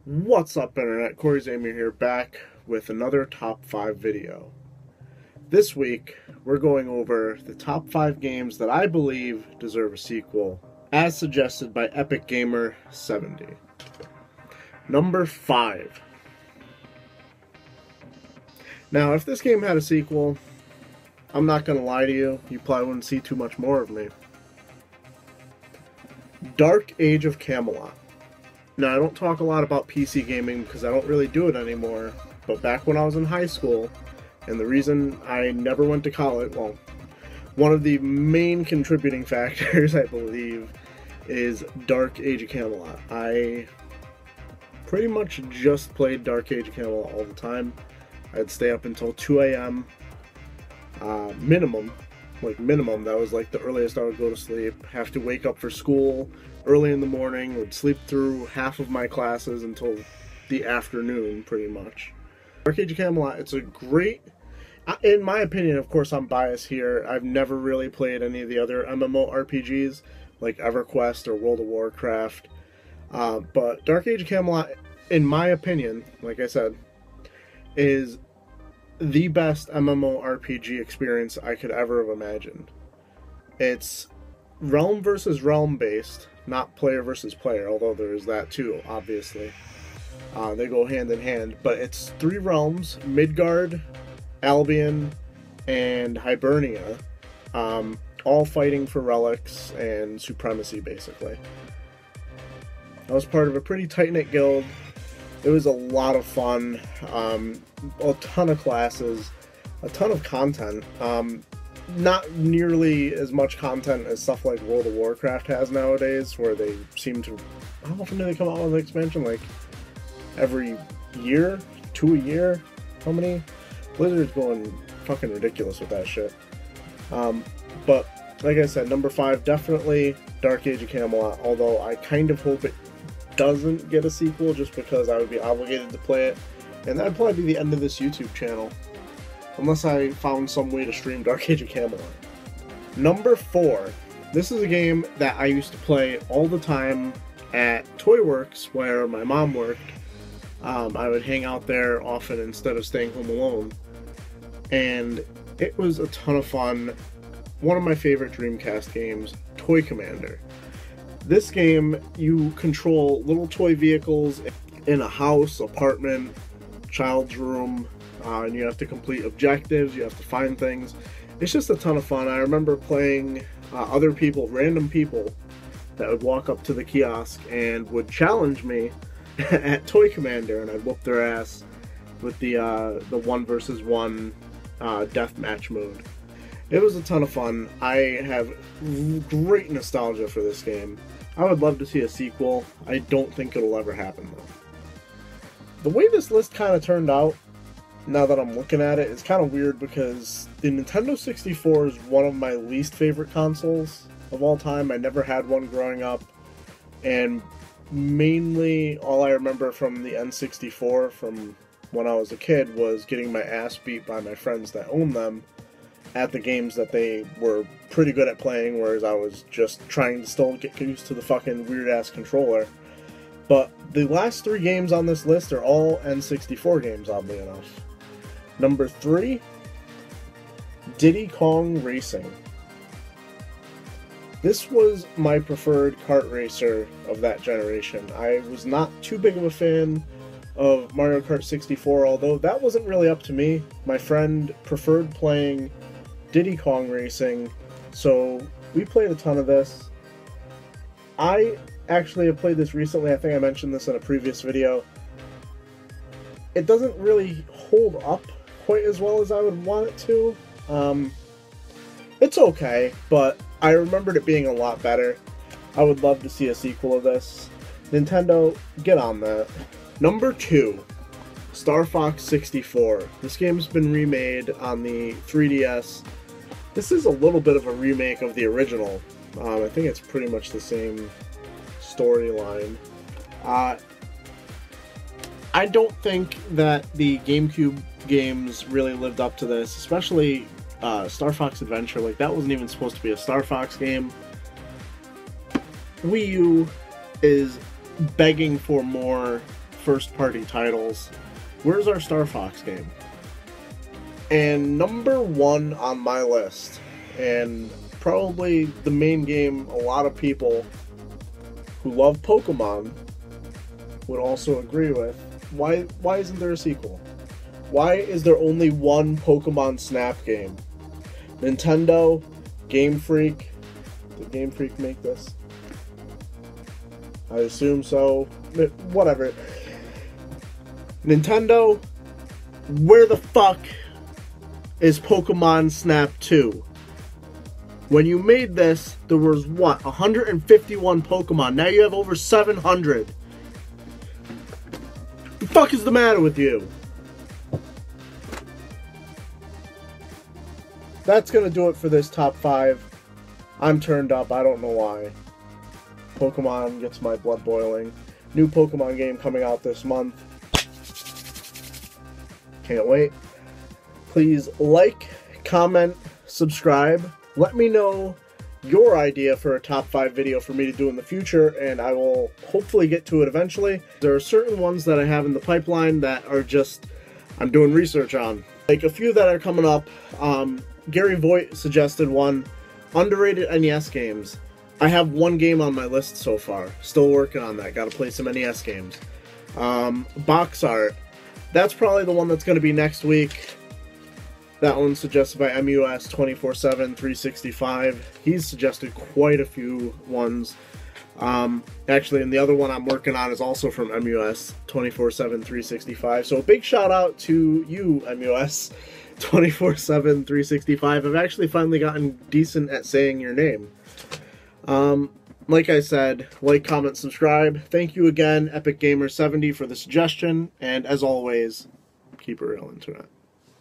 What's up, Internet? Corey Zamir here, back with another top 5 video. This week, we're going over the top 5 games that I believe deserve a sequel, as suggested by Epic Gamer 70. Number 5. Now, if this game had a sequel, I'm not gonna lie to you, you probably wouldn't see too much more of me. Dark Age of Camelot. Now, I don't talk a lot about PC gaming because I don't really do it anymore, but back when I was in high school, and the reason I never went to college, well, one of the main contributing factors, I believe, is Dark Age of Camelot. I pretty much just played Dark Age of Camelot all the time. I'd stay up until 2 a.m. Minimum, that was like the earliest I would go to sleep. Have to wake up for school early in the morning, would sleep through half of my classes until the afternoon, pretty much. Dark Age of Camelot, it's a great, in my opinion, of course I'm biased here, I've never really played any of the other MMORPGs, like EverQuest or World of Warcraft, but Dark Age of Camelot, in my opinion, like I said, is the best MMORPG experience I could ever have imagined. It's realm versus realm based, not player versus player, although there is that too, obviously. They go hand in hand, but it's 3 realms, Midgard, Albion, and Hibernia, all fighting for relics and supremacy, basically. I was part of a pretty tight-knit guild. It was a lot of fun, a ton of classes, a ton of content. Not nearly as much content as stuff like World of Warcraft has nowadays, where they seem to... How often do they come out with an expansion? Like, every year? 2 a year? How many? Blizzard's going fucking ridiculous with that shit. But, like I said, number 5, definitely Dark Age of Camelot, although I kind of hope it doesn't get a sequel just because I would be obligated to play it. And that'd probably be the end of this YouTube channel, unless I found some way to stream Dark Age of Camelot. Number 4. This is a game that I used to play all the time at Toy Works, where my mom worked. I would hang out there often instead of staying home alone. And it was a ton of fun. One of my favorite Dreamcast games, Toy Commander. This game, you control little toy vehicles in a house, apartment, child's room, and you have to complete objectives, you have to find things. It's just a ton of fun. I remember playing other people, random people, that would walk up to the kiosk and would challenge me at Toy Commander, and I'd whoop their ass with the 1 versus 1 deathmatch mode. It was a ton of fun. I have great nostalgia for this game. I would love to see a sequel. I don't think it'll ever happen, though. The way this list kind of turned out, now that I'm looking at it, it's kind of weird because the Nintendo 64 is one of my least favorite consoles of all time. I never had one growing up, and mainly all I remember from the N64 from when I was a kid was getting my ass beat by my friends that owned them at the games that they were pretty good at playing, whereas I was just trying to still get used to the fucking weird-ass controller. But the last 3 games on this list are all N64 games, oddly enough. Number 3, Diddy Kong Racing. This was my preferred kart racer of that generation. I was not too big of a fan of Mario Kart 64, although that wasn't really up to me. My friend preferred playing Diddy Kong Racing, so we played a ton of this. I actually have played this recently. I think I mentioned this in a previous video. It doesn't really hold up quite as well as I would want it to. It's okay, but I remembered it being a lot better. I would love to see a sequel of this. Nintendo, get on that. Number 2, Star Fox 64. This game's been remade on the 3DS. This is a little bit of a remake of the original. I think it's pretty much the same storyline. I don't think that the GameCube games really lived up to this, especially Star Fox Adventure. Like, that wasn't even supposed to be a Star Fox game. Wii U is begging for more first-party titles, where's our Star Fox game? And number one on my list, and probably the main game a lot of people who love Pokemon would also agree with, why isn't there a sequel? Why is there only one Pokemon Snap game? Nintendo, Game Freak. Did Game Freak make this? I assume so. Whatever. Nintendo, where the fuck is Pokemon Snap 2? When you made this, there was, what, 151 Pokemon. Now you have over 700. The fuck is the matter with you? That's gonna do it for this top 5. I'm turned up, I don't know why. Pokemon gets my blood boiling. New Pokemon game coming out this month. Can't wait. Please like, comment, subscribe. Let me know your idea for a top 5 video for me to do in the future, and I will hopefully get to it eventually. There are certain ones that I have in the pipeline that are just, I'm doing research on. Like a few that are coming up. Gary Voigt suggested one, underrated NES games. I have one game on my list so far. Still working on that. Gotta play some NES games. Box art. That's probably the one that's going to be next week. That one's suggested by MUS 24/7/365. He's suggested quite a few ones. Actually, and the other one I'm working on is also from MUS 24/7/365. So a big shout out to you, MUS 24/7/365. I've actually finally gotten decent at saying your name. Like I said, like, comment, subscribe. Thank you again, Epic Gamer 70, for the suggestion, and as always, keep it real, internet.